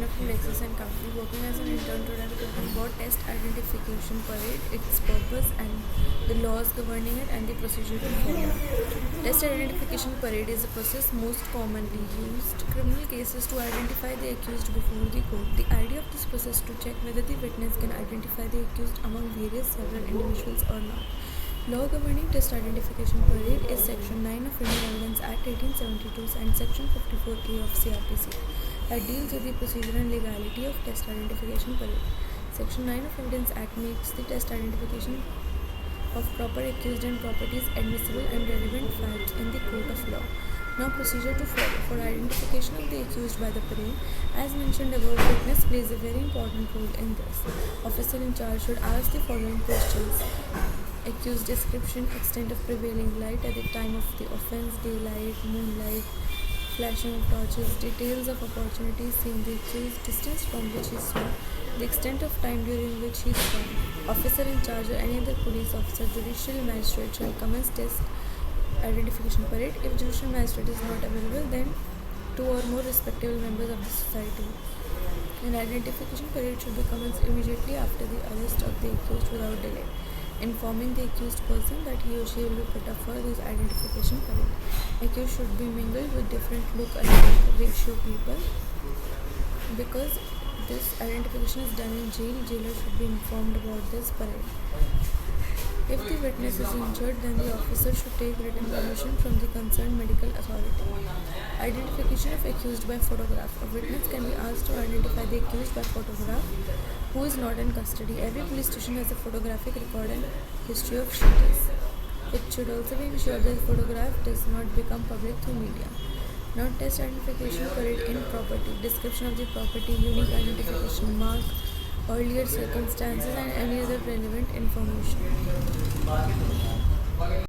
designer from Lexus and Company, working as an intern to talking about test identification parade, its purpose and the laws governing it and the procedure to follow. Test identification parade is a process most commonly used criminal cases to identify the accused before the court. The idea of this process to check whether the witness can identify the accused among various several individuals or not. Law governing test identification parade is Section 9 of Indian Evidence Act 1872 and Section 54A of CRPC that deals with the procedure and legality of test identification parade. Section 9 of Evidence Act makes the test identification of proper accused and properties admissible and relevant facts in the court of law. Now, procedure to follow for identification of the accused by the parade. As mentioned above, witness plays a very important role in this. Officer in charge should ask the following questions: accused description, extent of prevailing light at the time of the offense, daylight, moonlight, flashing of torches, details of opportunities seen the accused, distance from which he saw, the extent of time during which he saw. Officer in charge or any other police officer, judicial magistrate shall commence test identification parade. If judicial magistrate is not available, then two or more respectable members of the society. An identification parade should be commenced immediately after the arrest of the accused without delay, informing the accused person that he or she will be put up for this identification parade. Accused should be mingled with different look and ratio people. Because this identification is done in jail, jailer should be informed about this parade. If the witness is injured, then the officer should take written permission from the concerned medical authority. Identification of accused by photograph. A witness can be asked to identify the accused by photograph who is not in custody. Every police station has a photographic record and history of shooters. It should also be ensured that the photograph does not become public through media. Now, test identification parade in property. Description of the property, unique identification mark, earlier circumstances and any other relevant information.